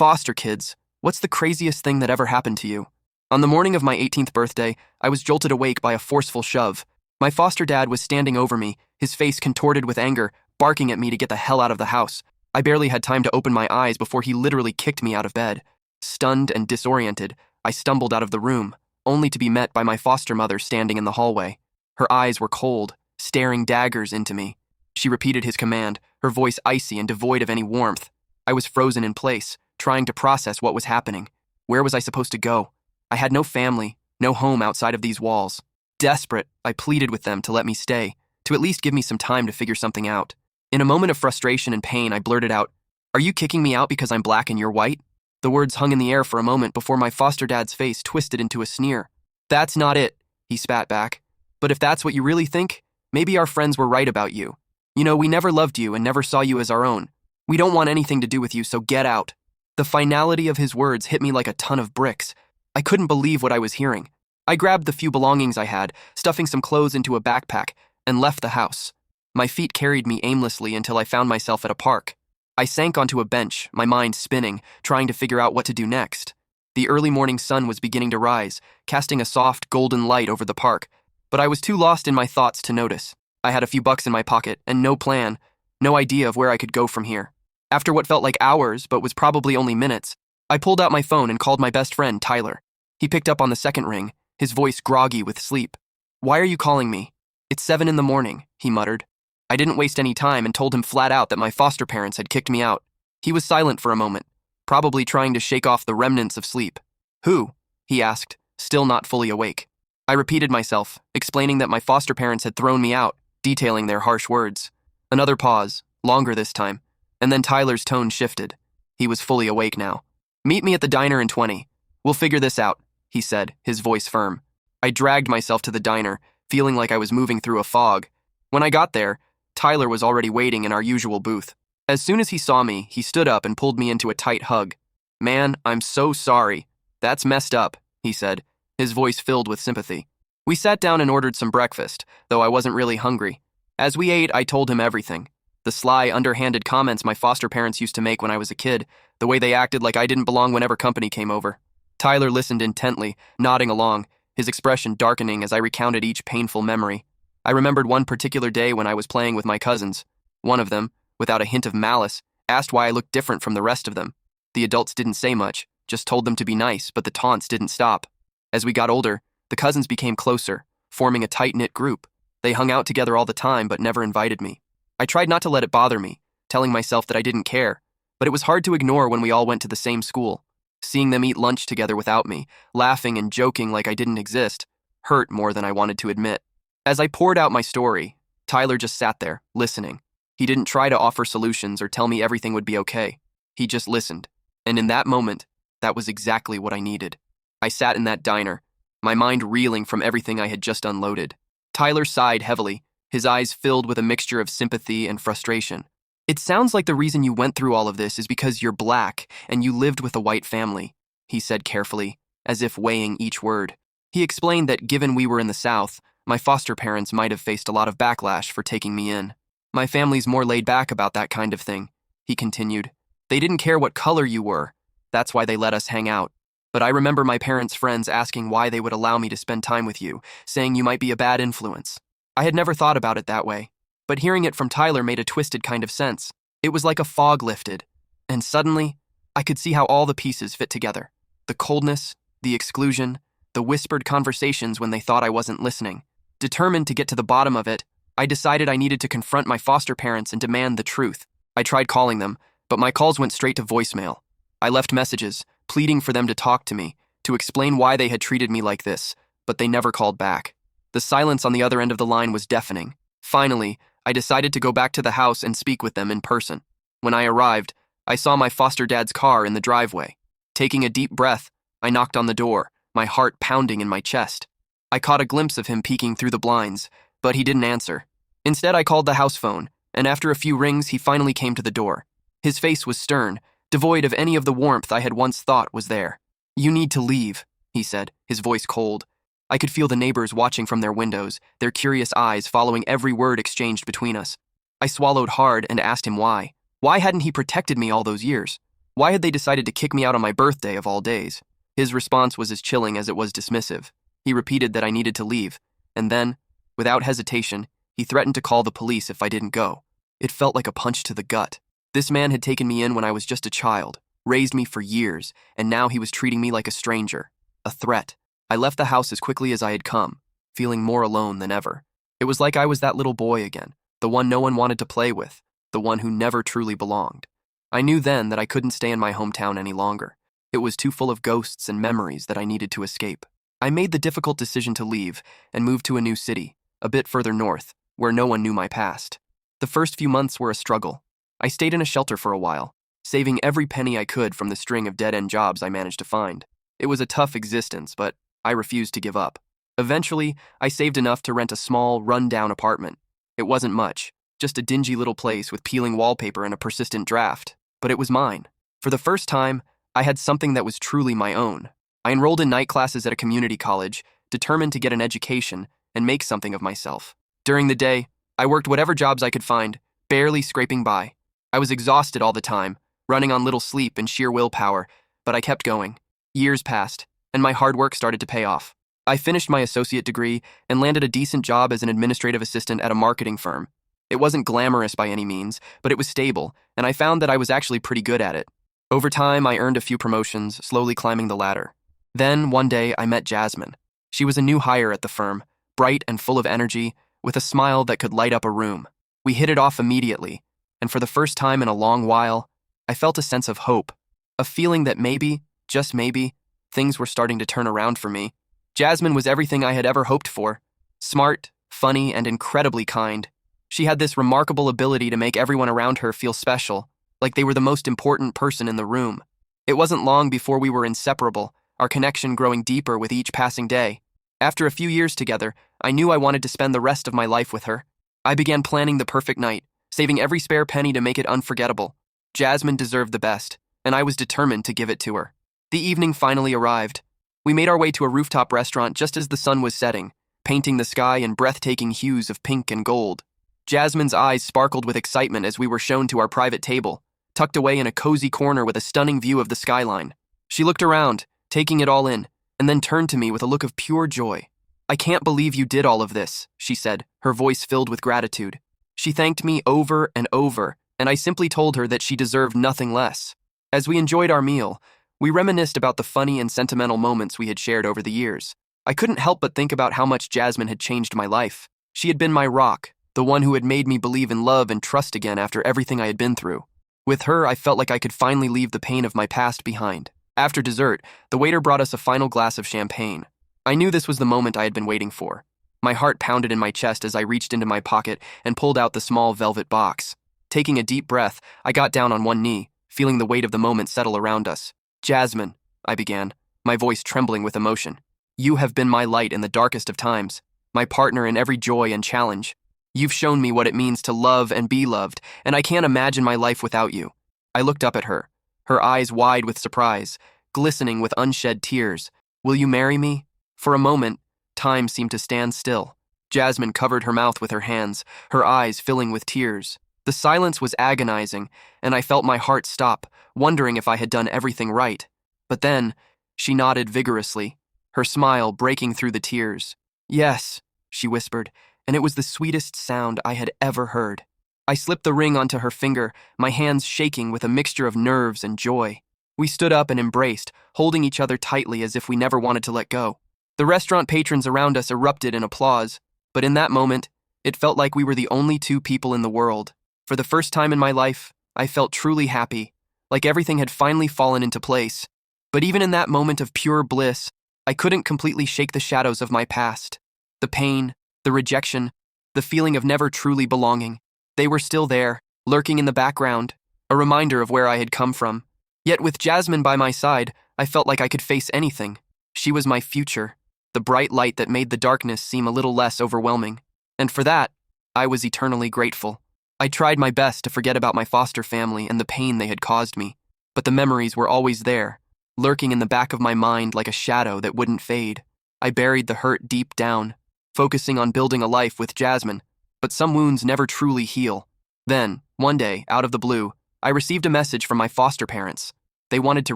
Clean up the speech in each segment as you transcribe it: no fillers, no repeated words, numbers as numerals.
Foster kids, what's the craziest thing that ever happened to you? On the morning of my 18th birthday, I was jolted awake by a forceful shove. My foster dad was standing over me, his face contorted with anger, barking at me to get the hell out of the house. I barely had time to open my eyes before he literally kicked me out of bed. Stunned and disoriented, I stumbled out of the room, only to be met by my foster mother standing in the hallway. Her eyes were cold, staring daggers into me. She repeated his command, her voice icy and devoid of any warmth. I was frozen in place, trying to process what was happening. Where was I supposed to go? I had no family, no home outside of these walls. Desperate, I pleaded with them to let me stay, to at least give me some time to figure something out. In a moment of frustration and pain, I blurted out, "Are you kicking me out because I'm black and you're white?" The words hung in the air for a moment before my foster dad's face twisted into a sneer. "That's not it," he spat back. "But if that's what you really think, maybe our friends were right about you. You know, we never loved you and never saw you as our own. We don't want anything to do with you, so get out." The finality of his words hit me like a ton of bricks. I couldn't believe what I was hearing. I grabbed the few belongings I had, stuffing some clothes into a backpack, and left the house. My feet carried me aimlessly until I found myself at a park. I sank onto a bench, my mind spinning, trying to figure out what to do next. The early morning sun was beginning to rise, casting a soft, golden light over the park, but I was too lost in my thoughts to notice. I had a few bucks in my pocket, and no plan, no idea of where I could go from here. After what felt like hours, but was probably only minutes, I pulled out my phone and called my best friend, Tyler. He picked up on the second ring, his voice groggy with sleep. "Why are you calling me?" "It's 7 in the morning, he muttered. I didn't waste any time and told him flat out that my foster parents had kicked me out. He was silent for a moment, probably trying to shake off the remnants of sleep. "Who?" he asked, still not fully awake. I repeated myself, explaining that my foster parents had thrown me out, detailing their harsh words. Another pause, longer this time, and then Tyler's tone shifted. He was fully awake now. "Meet me at the diner in 20. We'll figure this out," he said, his voice firm. I dragged myself to the diner, feeling like I was moving through a fog. When I got there, Tyler was already waiting in our usual booth. As soon as he saw me, he stood up and pulled me into a tight hug. "Man, I'm so sorry. That's messed up," he said, his voice filled with sympathy. We sat down and ordered some breakfast, though I wasn't really hungry. As we ate, I told him everything. The sly, underhanded comments my foster parents used to make when I was a kid, the way they acted like I didn't belong whenever company came over. Tyler listened intently, nodding along, his expression darkening as I recounted each painful memory. I remembered one particular day when I was playing with my cousins. One of them, without a hint of malice, asked why I looked different from the rest of them. The adults didn't say much, just told them to be nice, but the taunts didn't stop. As we got older, the cousins became closer, forming a tight-knit group. They hung out together all the time but never invited me. I tried not to let it bother me, telling myself that I didn't care, but it was hard to ignore when we all went to the same school. Seeing them eat lunch together without me, laughing and joking like I didn't exist, hurt more than I wanted to admit. As I poured out my story, Tyler just sat there, listening. He didn't try to offer solutions or tell me everything would be okay. He just listened. And in that moment, that was exactly what I needed. I sat in that diner, my mind reeling from everything I had just unloaded. Tyler sighed heavily, his eyes filled with a mixture of sympathy and frustration. "It sounds like the reason you went through all of this is because you're black and you lived with a white family," he said carefully, as if weighing each word. He explained that given we were in the South, my foster parents might have faced a lot of backlash for taking me in. "My family's more laid back about that kind of thing," he continued. "They didn't care what color you were. That's why they let us hang out. But I remember my parents' friends asking why they would allow me to spend time with you, saying you might be a bad influence. I had never thought about it that way, but hearing it from Tyler made a twisted kind of sense. It was like a fog lifted, and suddenly, I could see how all the pieces fit together. The coldness, the exclusion, the whispered conversations when they thought I wasn't listening. Determined to get to the bottom of it, I decided I needed to confront my foster parents and demand the truth. I tried calling them, but my calls went straight to voicemail. I left messages, pleading for them to talk to me, to explain why they had treated me like this, but they never called back. The silence on the other end of the line was deafening. Finally, I decided to go back to the house and speak with them in person. When I arrived, I saw my foster dad's car in the driveway. Taking a deep breath, I knocked on the door, my heart pounding in my chest. I caught a glimpse of him peeking through the blinds, but he didn't answer. Instead, I called the house phone, and after a few rings, he finally came to the door. His face was stern, devoid of any of the warmth I had once thought was there. "You need to leave," he said, his voice cold. I could feel the neighbors watching from their windows, their curious eyes following every word exchanged between us. I swallowed hard and asked him why. Why hadn't he protected me all those years? Why had they decided to kick me out on my birthday of all days? His response was as chilling as it was dismissive. He repeated that I needed to leave, and then, without hesitation, he threatened to call the police if I didn't go. It felt like a punch to the gut. This man had taken me in when I was just a child, raised me for years, and now he was treating me like a stranger, a threat. I left the house as quickly as I had come, feeling more alone than ever. It was like I was that little boy again, the one no one wanted to play with, the one who never truly belonged. I knew then that I couldn't stay in my hometown any longer. It was too full of ghosts and memories that I needed to escape. I made the difficult decision to leave and move to a new city, a bit further north, where no one knew my past. The first few months were a struggle. I stayed in a shelter for a while, saving every penny I could from the string of dead-end jobs I managed to find. It was a tough existence, but I refused to give up. Eventually, I saved enough to rent a small, run-down apartment. It wasn't much, just a dingy little place with peeling wallpaper and a persistent draft, but it was mine. For the first time, I had something that was truly my own. I enrolled in night classes at a community college, determined to get an education and make something of myself. During the day, I worked whatever jobs I could find, barely scraping by. I was exhausted all the time, running on little sleep and sheer willpower, but I kept going. Years passed, and my hard work started to pay off. I finished my associate degree and landed a decent job as an administrative assistant at a marketing firm. It wasn't glamorous by any means, but it was stable, and I found that I was actually pretty good at it. Over time, I earned a few promotions, slowly climbing the ladder. Then, one day, I met Jasmine. She was a new hire at the firm, bright and full of energy, with a smile that could light up a room. We hit it off immediately, and for the first time in a long while, I felt a sense of hope, a feeling that maybe, just maybe, things were starting to turn around for me. Jasmine was everything I had ever hoped for. Smart, funny, and incredibly kind. She had this remarkable ability to make everyone around her feel special, like they were the most important person in the room. It wasn't long before we were inseparable, our connection growing deeper with each passing day. After a few years together, I knew I wanted to spend the rest of my life with her. I began planning the perfect night, saving every spare penny to make it unforgettable. Jasmine deserved the best, and I was determined to give it to her. The evening finally arrived. We made our way to a rooftop restaurant just as the sun was setting, painting the sky in breathtaking hues of pink and gold. Jasmine's eyes sparkled with excitement as we were shown to our private table, tucked away in a cozy corner with a stunning view of the skyline. She looked around, taking it all in, and then turned to me with a look of pure joy. "I can't believe you did all of this," she said, her voice filled with gratitude. She thanked me over and over, and I simply told her that she deserved nothing less. As we enjoyed our meal, we reminisced about the funny and sentimental moments we had shared over the years. I couldn't help but think about how much Jasmine had changed my life. She had been my rock, the one who had made me believe in love and trust again after everything I had been through. With her, I felt like I could finally leave the pain of my past behind. After dessert, the waiter brought us a final glass of champagne. I knew this was the moment I had been waiting for. My heart pounded in my chest as I reached into my pocket and pulled out the small velvet box. Taking a deep breath, I got down on one knee, feeling the weight of the moment settle around us. "Jasmine," I began, my voice trembling with emotion. "You have been my light in the darkest of times, my partner in every joy and challenge. You've shown me what it means to love and be loved, and I can't imagine my life without you." I looked up at her, her eyes wide with surprise, glistening with unshed tears. "Will you marry me?" For a moment, time seemed to stand still. Jasmine covered her mouth with her hands, her eyes filling with tears. The silence was agonizing, and I felt my heart stop, wondering if I had done everything right. But then, she nodded vigorously, her smile breaking through the tears. "Yes," she whispered, and it was the sweetest sound I had ever heard. I slipped the ring onto her finger, my hands shaking with a mixture of nerves and joy. We stood up and embraced, holding each other tightly as if we never wanted to let go. The restaurant patrons around us erupted in applause, but in that moment, it felt like we were the only two people in the world. For the first time in my life, I felt truly happy, like everything had finally fallen into place. But even in that moment of pure bliss, I couldn't completely shake the shadows of my past. The pain, the rejection, the feeling of never truly belonging. They were still there, lurking in the background, a reminder of where I had come from. Yet with Jasmine by my side, I felt like I could face anything. She was my future, the bright light that made the darkness seem a little less overwhelming. And for that, I was eternally grateful. I tried my best to forget about my foster family and the pain they had caused me, but the memories were always there, lurking in the back of my mind like a shadow that wouldn't fade. I buried the hurt deep down, focusing on building a life with Jasmine, but some wounds never truly heal. Then, one day, out of the blue, I received a message from my foster parents. They wanted to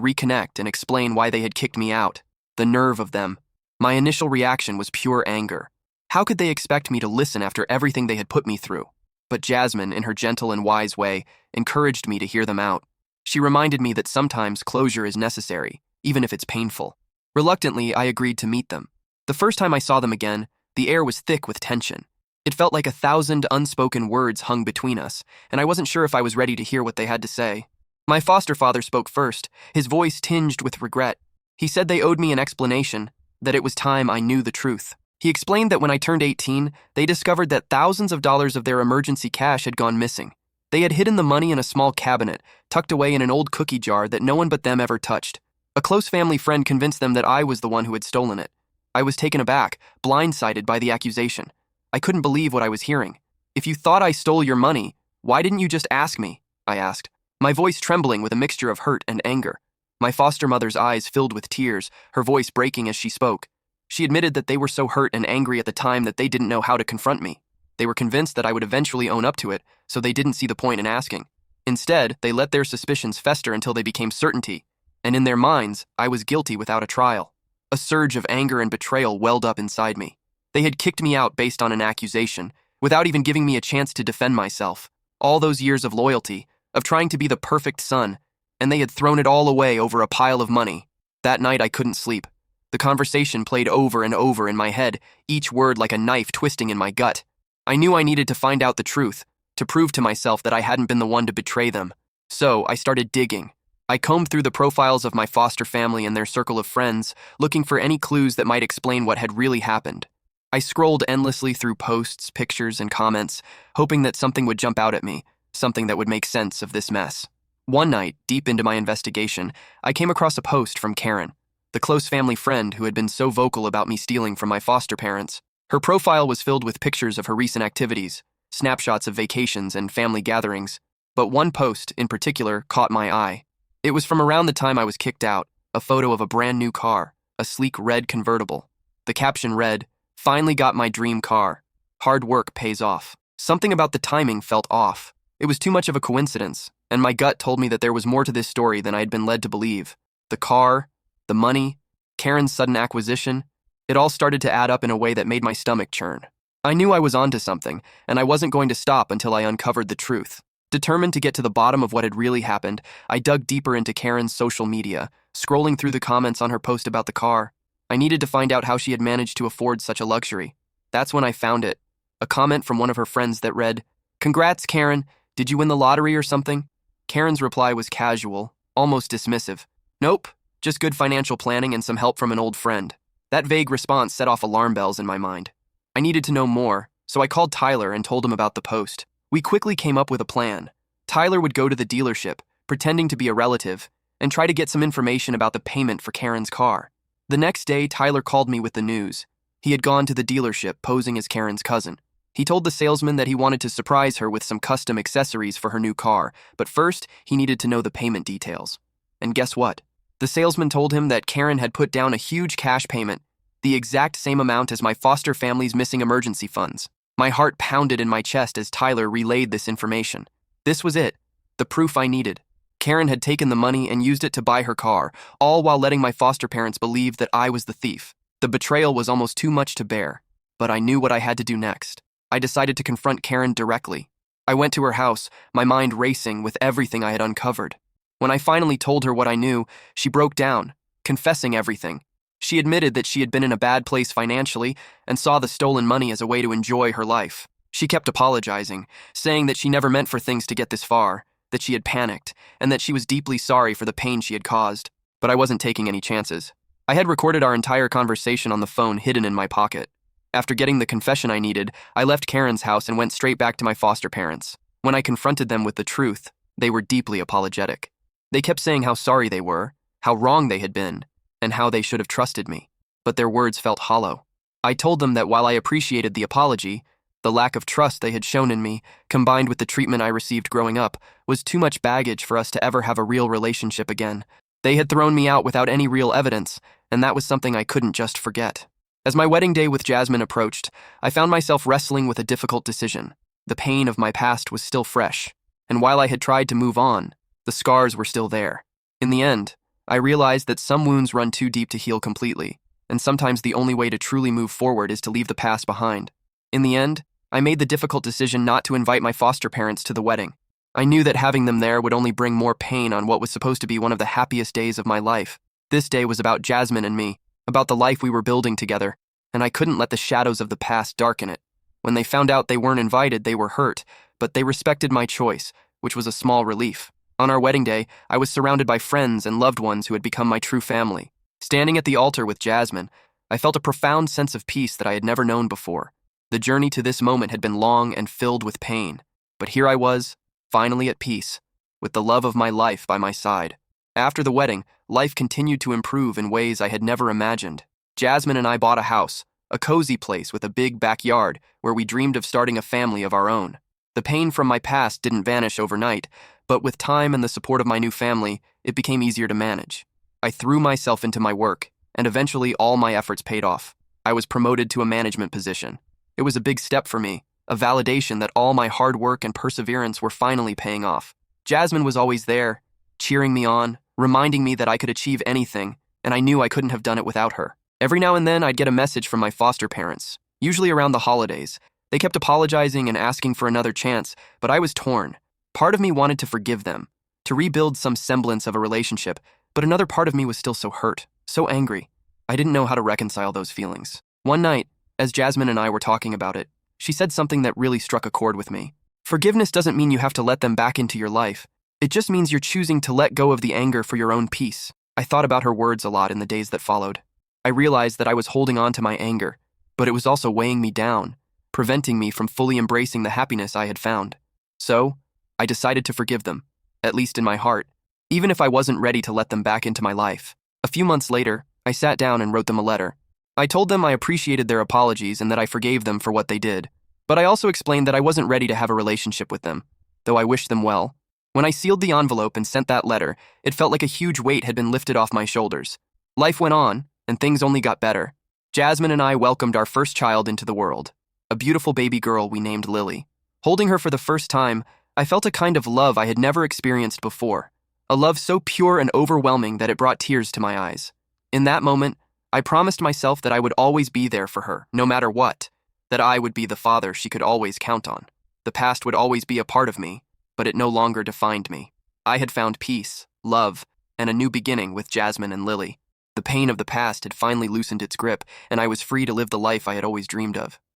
reconnect and explain why they had kicked me out. The nerve of them. My initial reaction was pure anger. How could they expect me to listen after everything they had put me through? But Jasmine, in her gentle and wise way, encouraged me to hear them out. She reminded me that sometimes closure is necessary, even if it's painful. Reluctantly, I agreed to meet them. The first time I saw them again, the air was thick with tension. It felt like 1,000 unspoken words hung between us, and I wasn't sure if I was ready to hear what they had to say. My foster father spoke first, his voice tinged with regret. He said they owed me an explanation, that it was time I knew the truth. He explained that when I turned 18, they discovered that thousands of dollars of their emergency cash had gone missing. They had hidden the money in a small cabinet, tucked away in an old cookie jar that no one but them ever touched. A close family friend convinced them that I was the one who had stolen it. I was taken aback, blindsided by the accusation. I couldn't believe what I was hearing. "If you thought I stole your money, why didn't you just ask me?" I asked, my voice trembling with a mixture of hurt and anger. My foster mother's eyes filled with tears, her voice breaking as she spoke. She admitted that they were so hurt and angry at the time that they didn't know how to confront me. They were convinced that I would eventually own up to it, so they didn't see the point in asking. Instead, they let their suspicions fester until they became certainty, and in their minds, I was guilty without a trial. A surge of anger and betrayal welled up inside me. They had kicked me out based on an accusation, without even giving me a chance to defend myself. All those years of loyalty, of trying to be the perfect son, and they had thrown it all away over a pile of money. That night I couldn't sleep. The conversation played over and over in my head, each word like a knife twisting in my gut. I knew I needed to find out the truth, to prove to myself that I hadn't been the one to betray them. So I started digging. I combed through the profiles of my foster family and their circle of friends, looking for any clues that might explain what had really happened. I scrolled endlessly through posts, pictures, and comments, hoping that something would jump out at me, something that would make sense of this mess. One night, deep into my investigation, I came across a post from Karen, the close family friend who had been so vocal about me stealing from my foster parents. Her profile was filled with pictures of her recent activities, snapshots of vacations and family gatherings, but one post, in particular, caught my eye. It was from around the time I was kicked out, a photo of a brand new car, a sleek red convertible. The caption read, "Finally got my dream car. Hard work pays off." Something about the timing felt off. It was too much of a coincidence, and my gut told me that there was more to this story than I had been led to believe. The car, the money, Karen's sudden acquisition, it all started to add up in a way that made my stomach churn. I knew I was onto something, and I wasn't going to stop until I uncovered the truth. Determined to get to the bottom of what had really happened, I dug deeper into Karen's social media, scrolling through the comments on her post about the car. I needed to find out how she had managed to afford such a luxury. That's when I found it. A comment from one of her friends that read, "Congrats, Karen. Did you win the lottery or something?" Karen's reply was casual, almost dismissive. "Nope, just good financial planning and some help from an old friend." That vague response set off alarm bells in my mind. I needed to know more, so I called Tyler and told him about the post. We quickly came up with a plan. Tyler would go to the dealership, pretending to be a relative, and try to get some information about the payment for Karen's car. The next day, Tyler called me with the news. He had gone to the dealership posing as Karen's cousin. He told the salesman that he wanted to surprise her with some custom accessories for her new car, but first, he needed to know the payment details. And guess what? The salesman told him that Karen had put down a huge cash payment, the exact same amount as my foster family's missing emergency funds. My heart pounded in my chest as Tyler relayed this information. This was it, the proof I needed. Karen had taken the money and used it to buy her car, all while letting my foster parents believe that I was the thief. The betrayal was almost too much to bear, but I knew what I had to do next. I decided to confront Karen directly. I went to her house, my mind racing with everything I had uncovered. When I finally told her what I knew, she broke down, confessing everything. She admitted that she had been in a bad place financially and saw the stolen money as a way to enjoy her life. She kept apologizing, saying that she never meant for things to get this far, that she had panicked, and that she was deeply sorry for the pain she had caused. But I wasn't taking any chances. I had recorded our entire conversation on the phone hidden in my pocket. After getting the confession I needed, I left Karen's house and went straight back to my foster parents. When I confronted them with the truth, they were deeply apologetic. They kept saying how sorry they were, how wrong they had been, and how they should have trusted me. But their words felt hollow. I told them that while I appreciated the apology, the lack of trust they had shown in me, combined with the treatment I received growing up, was too much baggage for us to ever have a real relationship again. They had thrown me out without any real evidence, and that was something I couldn't just forget. As my wedding day with Jasmine approached, I found myself wrestling with a difficult decision. The pain of my past was still fresh, and while I had tried to move on, the scars were still there. In the end, I realized that some wounds run too deep to heal completely, and sometimes the only way to truly move forward is to leave the past behind. In the end, I made the difficult decision not to invite my foster parents to the wedding. I knew that having them there would only bring more pain on what was supposed to be one of the happiest days of my life. This day was about Jasmine and me, about the life we were building together, and I couldn't let the shadows of the past darken it. When they found out they weren't invited, they were hurt, but they respected my choice, which was a small relief. On our wedding day, I was surrounded by friends and loved ones who had become my true family. Standing at the altar with Jasmine, I felt a profound sense of peace that I had never known before. The journey to this moment had been long and filled with pain, but here I was, finally at peace, with the love of my life by my side. After the wedding, life continued to improve in ways I had never imagined. Jasmine and I bought a house, a cozy place with a big backyard where we dreamed of starting a family of our own. The pain from my past didn't vanish overnight, but with time and the support of my new family, it became easier to manage. I threw myself into my work, and eventually all my efforts paid off. I was promoted to a management position. It was a big step for me, a validation that all my hard work and perseverance were finally paying off. Jasmine was always there, cheering me on, reminding me that I could achieve anything, and I knew I couldn't have done it without her. Every now and then, I'd get a message from my foster parents, usually around the holidays. They kept apologizing and asking for another chance, but I was torn. Part of me wanted to forgive them, to rebuild some semblance of a relationship, but another part of me was still so hurt, so angry. I didn't know how to reconcile those feelings. One night, as Jasmine and I were talking about it, she said something that really struck a chord with me. Forgiveness doesn't mean you have to let them back into your life. It just means you're choosing to let go of the anger for your own peace. I thought about her words a lot in the days that followed. I realized that I was holding on to my anger, but it was also weighing me down, preventing me from fully embracing the happiness I had found. So, I decided to forgive them, at least in my heart, even if I wasn't ready to let them back into my life. A few months later, I sat down and wrote them a letter. I told them I appreciated their apologies and that I forgave them for what they did, but I also explained that I wasn't ready to have a relationship with them, though I wished them well. When I sealed the envelope and sent that letter, it felt like a huge weight had been lifted off my shoulders. Life went on, and things only got better. Jasmine and I welcomed our first child into the world, a beautiful baby girl we named Lily. Holding her for the first time, I felt a kind of love I had never experienced before, a love so pure and overwhelming that it brought tears to my eyes. In that moment, I promised myself that I would always be there for her, no matter what, that I would be the father she could always count on. The past would always be a part of me, but it no longer defined me. I had found peace, love, and a new beginning with Jasmine and Lily. The pain of the past had finally loosened its grip, and I was free to live the life I had always dreamed of.